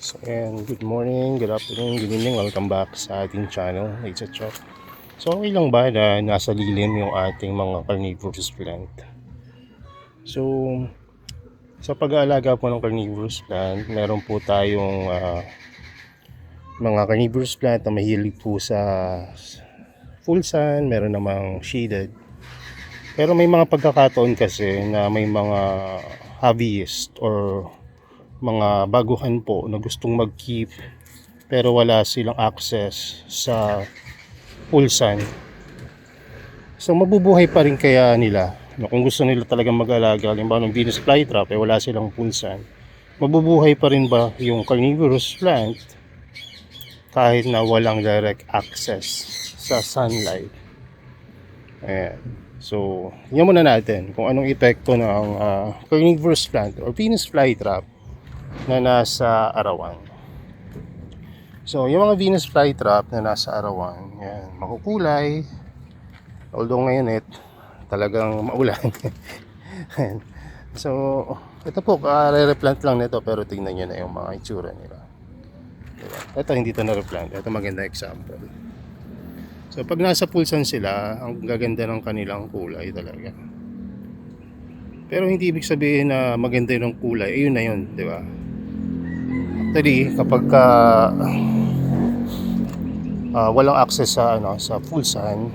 So, and good morning, good afternoon, good evening, welcome back sa ating channel, It's a Chop. So, okay lang ba na nasa lilim yung ating mga carnivorous plant? So, sa pag-aalaga po ng carnivorous plant, meron po tayong mga carnivorous plant na mahilig po sa full sun, meron namang shaded. Pero may mga pagkakataon kasi na may mga hobbyist or mga baguhan po na gustong mag-keep pero wala silang access sa full sun. So mabubuhay pa rin kaya nila no, kung gusto nila talagang mag-alaga halimbawa ng Venus flytrap wala silang full sun, mabubuhay pa rin ba yung carnivorous plant kahit na walang direct access sa sunlight? Ayan. So yan muna natin kung anong epekto ng carnivorous plant or Venus flytrap na nasa arawan. So, yung mga Venus flytrap na nasa arawan, yan, makukulay. Although ngayon talagang maulan. So, ito po, re-replant lang nito pero tingnan nyo na yung mga itsura nila. Diba? Ito hindi ito na-replant. Ito maganda example. So, pag nasa pulsan sila, ang gaganda ng kanilang kulay talaga. Pero hindi ibig sabihin na maganda yung kulay. Ayun na yun, di ba? Actually, kapag walang access sa full sun,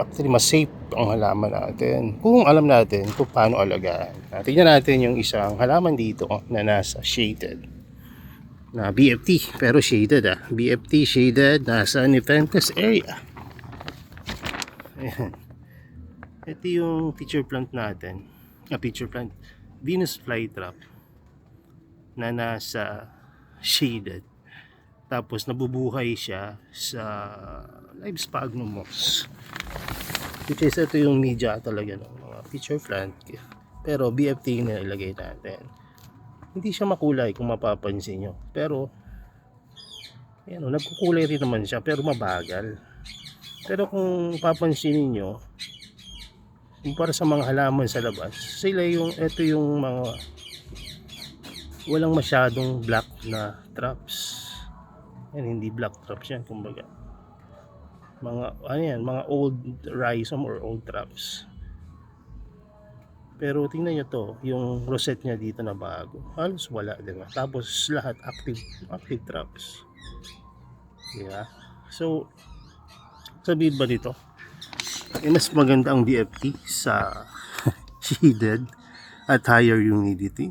actually mas safe ang halaman natin kung alam natin kung paano alagaan. Tingnan natin yung isang halaman dito na nasa shaded na BFT, pero shaded BFT shaded, nasa Nepenthes area. Ayan. Ito yung pitcher plant natin, pitcher plant Venus flytrap na nasa shaded, tapos nabubuhay siya sa live sphagnum moss, which is ito yung media talaga ng mga pitcher plant, pero BFT na ilagay natin. Hindi siya makulay kung mapapansin nyo, pero yan, nagkukulay rin naman siya pero mabagal. Pero kung papansinin nyo, para sa mga halaman sa labas, sila yung, ito yung mga walang masyadong black na traps. Yan, hindi black traps yan, kumbaga mga old rhizome or old traps. Pero tingnan nyo to, yung rosette niya dito na bago, halos wala, diba? Tapos lahat active traps, diba? So sabihin ba dito, mas maganda ang BFT sa shaded at higher humidity?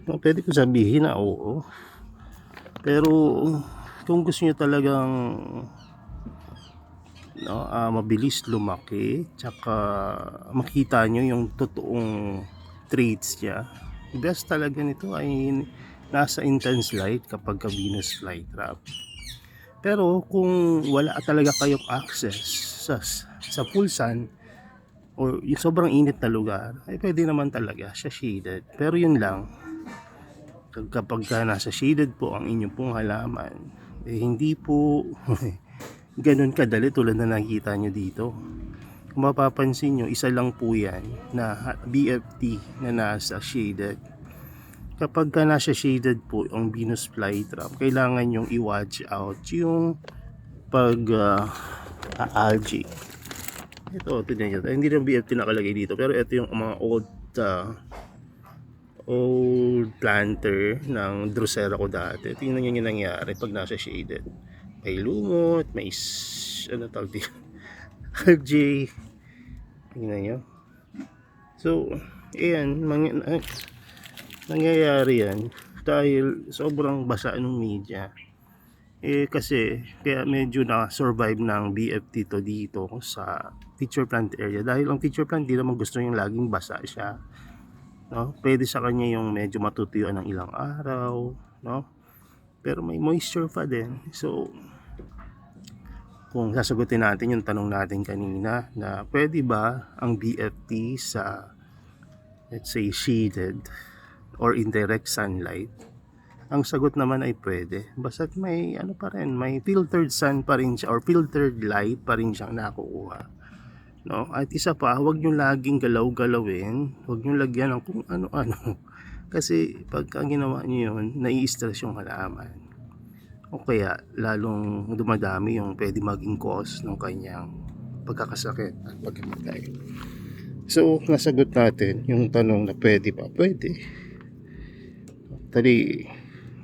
Pwede ko sabihin na oo. Pero kung gusto niyo talagang mabilis lumaki, tsaka makita nyo yung totoong traits niya, best talaga nito ay nasa intense light kapag ka Venus flytrap. Pero kung wala talaga kayong access sa full sun or yung sobrang init na lugar, ay pwede naman talaga siya shaded. Pero yun lang, kapag nasa shaded po ang inyong pong halaman, hindi po ganun kadali tulad na nakita nyo dito. Kung mapapansin nyo, isa lang po yan na BFT na nasa shaded. Kapag nasa shaded po ang Venus flytrap, kailangan yung i-watch out yung algae. Ito, tignan nyo, hindi na BFT nakalagay dito, pero ito yung mga old planter ng Drosera ko dati. Tingnan nyo yung nangyari pag nasa shaded. May lumot, may tawag dito, algae. Tingnan nyo. So, ayan, nangyayari yan dahil sobrang basa ng media. Kasi kaya medyo na-survive ng BFT to dito sa pitcher plant area, dahil ang pitcher plant di naman gusto yung laging basa siya, no? Pwede sa kanya yung medyo matutuyuan ng ilang araw, no? Pero may moisture pa din. So kung sasagutin natin yung tanong natin kanina na pwede ba ang BFT sa, let's say, shaded or indirect sunlight, ang sagot naman ay pwede, basta't may pa rin, may filtered sun pa rin siya or filtered light pa rin siyang nakukuha, no? At isa pa, huwag nyo laging galaw-galawin, huwag nyo lagyan ng kung ano-ano Kasi pagka ginawa niyo yun, nai-stress yung halaman. O kaya lalong dumadami yung pwede maging cause ng kanyang pagkakasakit at pagkamatay. So, nasagot natin yung tanong na pwede ba? Pwede. Tadi,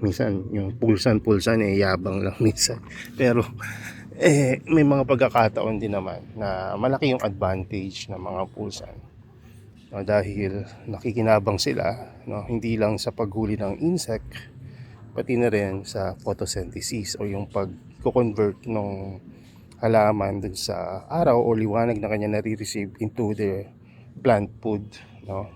minsan yung pulsan-pulsan yabang lang minsan. Pero may mga pagkakataon din naman na malaki yung advantage ng mga pulsan. Dahil nakikinabang sila, no, hindi lang sa paghuli ng insect, pati na rin sa photosynthesis o yung pag-convert ng halaman dun sa araw o liwanag na kanya nare-receive into the plant food, no.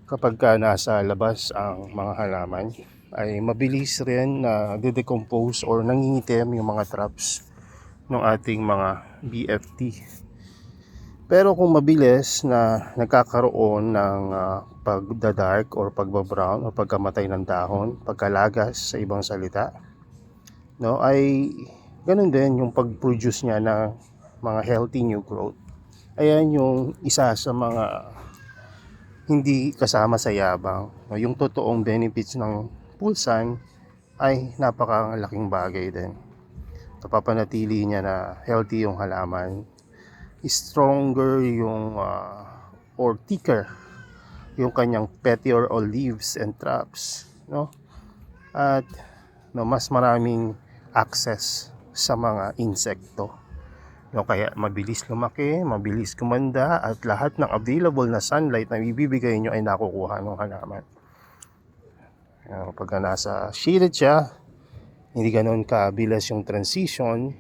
Kapag nasa labas ang mga halaman, ay mabilis rin na de-decompose or nangingitim yung mga traps ng ating mga BFT. Pero kung mabilis na nagkakaroon ng pagda-dark or pagba-brown o pagkamatay ng dahon, pagkalagas sa ibang salita, no, ay ganun din yung pag-produce niya ng mga healthy new growth. Ayan yung isa sa mga hindi kasama sa yabang. No, yung totoong benefits ng pulsan ay napakalaking bagay din. Napapanatili niya na healthy yung halaman, stronger yung or thicker yung kanyang petiole or leaves and traps, no, at no, mas maraming access sa mga insekto, no, kaya mabilis lumaki, mabilis kumanda, at lahat ng available na sunlight na ibibigay nyo ay nakukuha ng halaman. Pagka nasa shaded siya, hindi ganoon kabilis yung transition,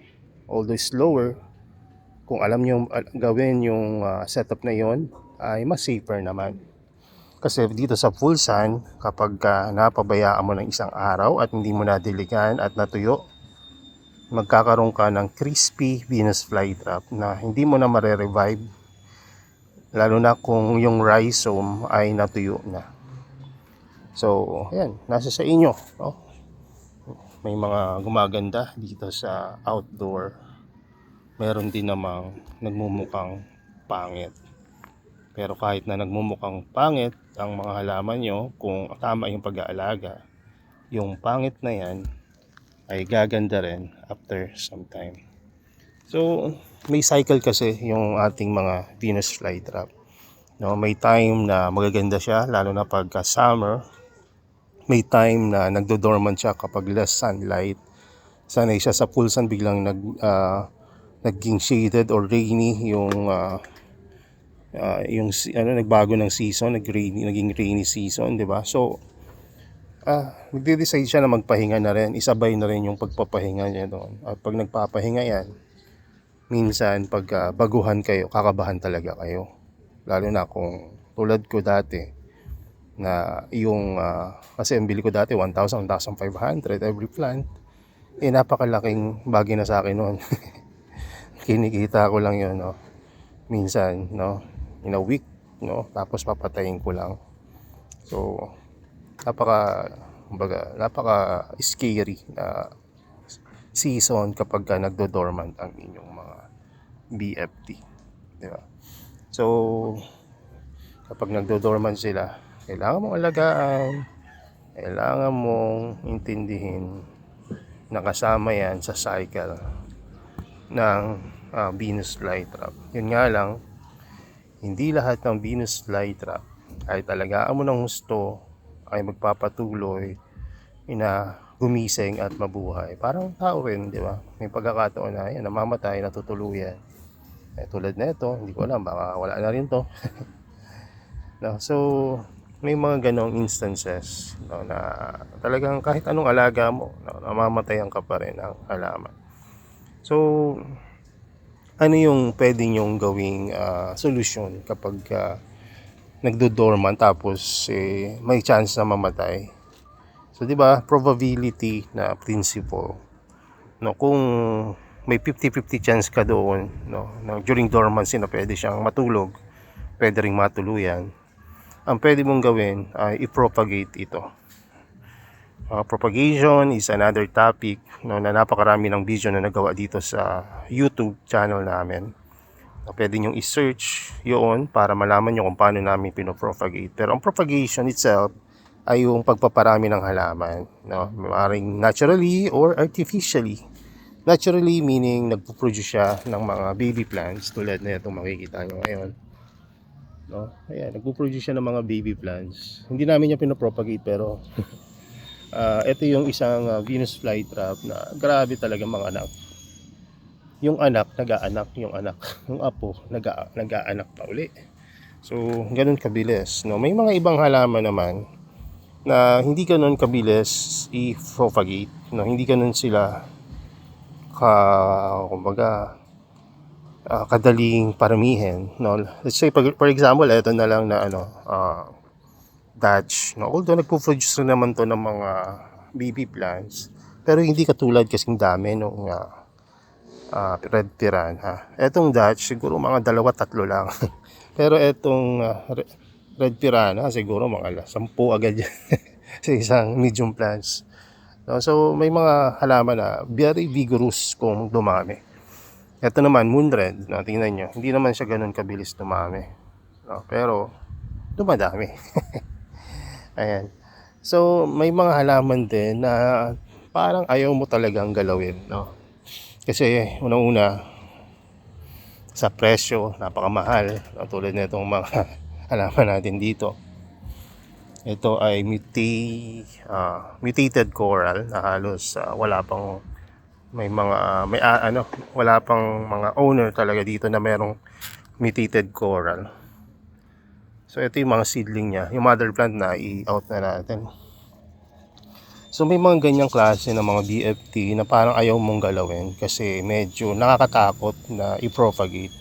although slower. Kung alam nyo gawin yung setup na yon, ay mas safer naman. Kasi dito sa full sun, kapag napabayaan mo ng isang araw at hindi mo nadiligan at natuyo, magkakaroon ka ng crispy Venus flytrap na hindi mo na mare-revive, lalo na kung yung rhizome ay natuyo na. So, ayan, nasa sa inyo, no? May mga gumaganda dito sa outdoor, meron din namang nagmumukhang pangit. Pero kahit na nagmumukhang pangit ang mga halaman nyo, kung tama yung pag-aalaga, yung pangit na yan ay gaganda rin after some time. So, may cycle kasi yung ating mga Venus flytrap. No, may time na magaganda siya, lalo na pagka summer. May time na nagdo-dormant siya kapag less sunlight. Sanay siya sa full sun, biglang naging shaded or rainy yung nagbago ng season, naging rainy season, di ba? So magde-decide siya na magpahinga na rin, isabay na rin yung pagpapahinga niya doon. At pag nagpapahinga yan, minsan pag baguhan kayo, kakabahan talaga kayo, lalo na kung tulad ko dati na yung kasi ang bili ko dati 1,000, 1,500 every plant, napakalaking bagay na sa akin noon. Kinikita ko lang yun, no, minsan, no, in a week, no, tapos papatayin ko lang. So napaka scary na season kapag nagdo-dormant ang inyong mga BFT, di ba? So kapag nagdo-dormant sila, kailangan mong alagaan, kailangan mong intindihin na kasama yan sa cycle ng Venus flytrap. Yun nga lang, hindi lahat ng Venus flytrap ay talagaan mo ng gusto ay magpapatuloy na gumising at mabuhay. Parang tao rin, di ba? May pagkakataon na yan, namamatay, natutuluyan. Tulad na ito, hindi ko alam, baka wala na rin to. No, so may mga ganong instances, no, na talagang kahit anong alaga mo, no, namamatayan ka pa rin ang halaman. So ano yung pwede nyong gawing solusyon kapag nagdo-dormant tapos may chance na mamatay? So di ba, probability na principle, no, kung may 50-50 chance ka doon, no, during dormancy na pwede siyang matulog, pwede ring matuluyan, ang pwede mong gawin ay i-propagate ito. Propagation is another topic, no, na napakarami ng video na nagawa dito sa YouTube channel namin. Pwede nyo i-search yun para malaman nyo kung paano namin pinopropagate. Pero ang propagation itself ay yung pagpaparami ng halaman, no? Maaaring naturally or artificially. Naturally meaning nagpo-produce siya ng mga baby plants tulad na itong makikita nyo ngayon, no? Ayan, nagpo-produce siya ng mga baby plants. Hindi namin niya pinopropagate pero ito yung isang Venus flytrap na grabe talaga mga anak. Yung anak, nag-aanak, yung anak, yung apo, nag-aanak pa uli. So, ganun kabilis, no? May mga ibang halaman naman na hindi ganun kabilis i-propagate, no? Hindi ganun sila kumbaga, kadaling paramihin, no? Let's say, for example, ito na lang na Dutch, no? Although nagpo-produce rin naman to ng mga baby plants, pero hindi katulad kasing dami nung red piranha. Etong Dutch, siguro mga 2-3 lang. Pero etong red piranha, siguro mga 10 agad yan sa isang medium plants. No? So, may mga halaman na very vigorous kung dumami. Ito naman, moon red, no? Tingnan nyo, hindi naman siya ganun kabilis dumami. No? Pero, dumadami. Ayan. So, may mga halaman din na parang ayaw mo talagang galawin, no? Kasi unang-una sa presyo, napakamahal, no? Tulad na itong mga halaman natin dito. Ito ay mutated coral na halos wala pang wala pang mga owner talaga dito na merong mutated coral. So ito yung mga seedling niya, yung mother plant na i-out na natin. So may mga ganyang klase ng mga BFT na parang ayaw mong galawin kasi medyo nakakatakot na i-propagate.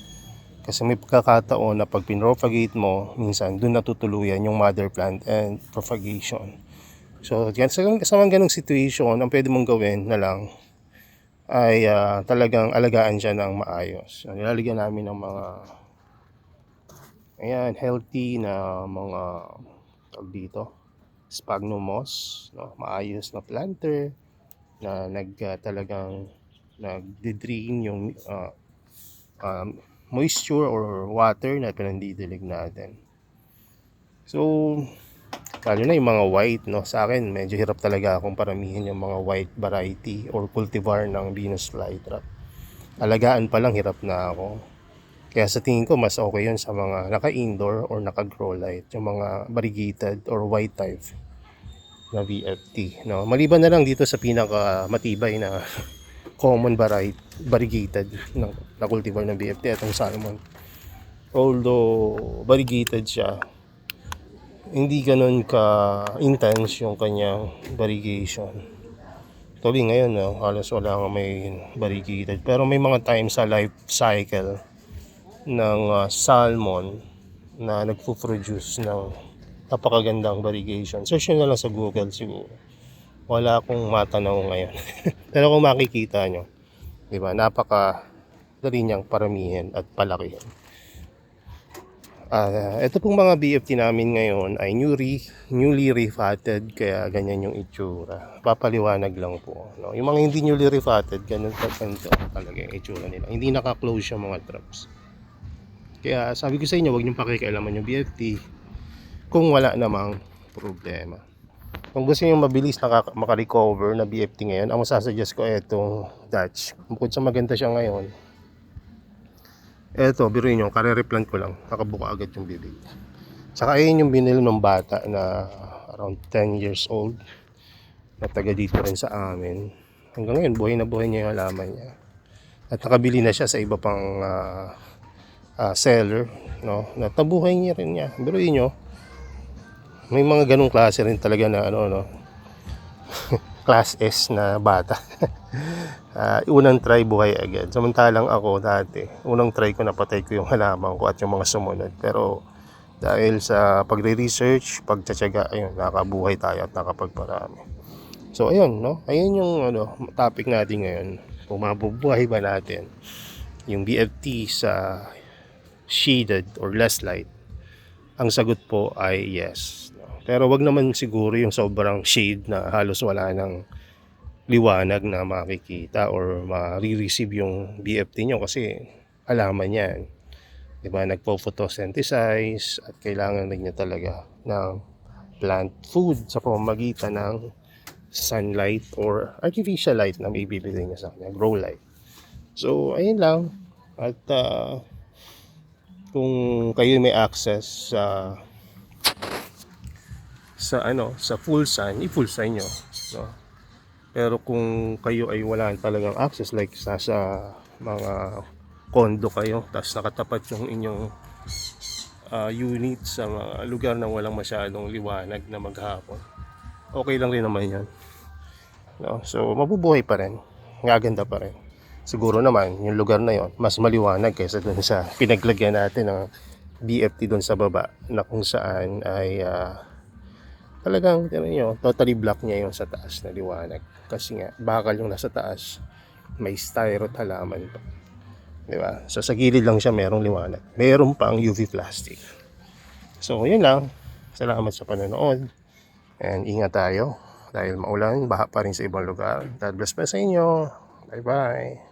Kasi may pagkakataon na pag pinropagate mo, minsan doon natutuluyan yung mother plant and propagation. So sa mga ganong situation, ang pwede mong gawin na lang ay talagang alagaan siya ng maayos. So, nilalagyan namin ng mga healthy na mga dito sphagnum moss, no? Maayos na planter na talagang nagdi-drain yung moisture or water na pinandidilig natin. So, lalo na yung mga white, no? Sa akin, medyo hirap talaga akong paramihin yung mga white variety or cultivar ng Venus flytrap. Alagaan pa lang, hirap na ako. Kaya sa tingin ko, mas okay yun sa mga naka-indoor or naka-grow light, yung mga variegated or white type na VFT, no? Maliban na lang dito sa pinaka matibay na common variegated na cultivar ng VFT, itong salmon. Although variegated siya, hindi ganun ka intense yung kanyang variegation. Tuloy ngayon, no, halos wala nga may variegated, pero may mga times sa life cycle ng salmon na nagpo-produce ng napakagandang variegation. Search nyo na lang sa Google siguro. Wala akong matanaw ngayon. Pero kung makikita nyo, di ba, napaka dali niyang paramihin at palakihin. Ito pong mga BFT namin ngayon ay newly refatted, kaya ganyan yung itsura. Papaliwanag lang po, no? Yung mga hindi newly refatted, ganun talaga yung itsura nila. Hindi naka-close yung mga traps. Kaya sabi ko sa inyo, huwag niyong pakikialaman yung BFT kung wala namang problema. Kung gusto niyo mabilis makarecover na BFT ngayon, ang masasuggest ko itong Dutch. Bukod sa maganda siya ngayon, eto, biruin nyo, kare-replant ko lang, nakabuka agad yung bibig. Saka ayun yung binili ng bata na around 10 years old, na taga dito rin sa amin. Hanggang ngayon, buhay na buhay niya yung halaman niya. At nakabili na siya sa iba pang seller, no? Natabuhay niya rin niya. Biruin nyo, may mga ganong klase rin talaga na class S na bata. Unang try buhay agad. Samantalang ako dati, unang try ko napatay ko yung halaman ko at yung mga sumunod. Pero dahil sa pagre-research, pagtsatsaga, ayun, nakabuhay tayo at nakapagparami. So ayun, no? Ayun yung topic natin ngayon. Kung mabubuhay ba natin yung BFT sa shaded or less light? Ang sagot po ay yes. Pero wag naman siguro yung sobrang shade na halos wala ng liwanag na makikita or ma-receive yung BFT nyo kasi halaman yan. Diba? Nagpo-photosynthesize at kailangan rin niya talaga ng plant food sa pamamagitan ng sunlight or artificial light na may bibigay niya sa kanya, grow light. So, ayun lang. At kung kayo may access sa full sun, i-full sun nyo, no? Pero kung kayo ay wala talagang access, like sa mga condo kayo, tapos nakatapat yung inyong unit sa mga lugar na walang masyadong liwanag na maghapon, okay lang rin naman yan, no? So mabubuhay pa rin, gaganda pa rin. Siguro naman yung lugar na yon mas maliwanag kaysa dun sa pinaglagyan natin ng BFT dun sa baba, na kung saan ay talagang totally black niya yung sa taas na liwanag, kasi nga bakal yung nasa taas, may styro at halaman pa, di ba? So sa gilid lang siya merong liwanag, meron pang UV plastic. So yun lang, salamat sa panonood, and ingat tayo dahil maulan, baha pa rin sa ibang lugar. God bless pa sa inyo, bye bye.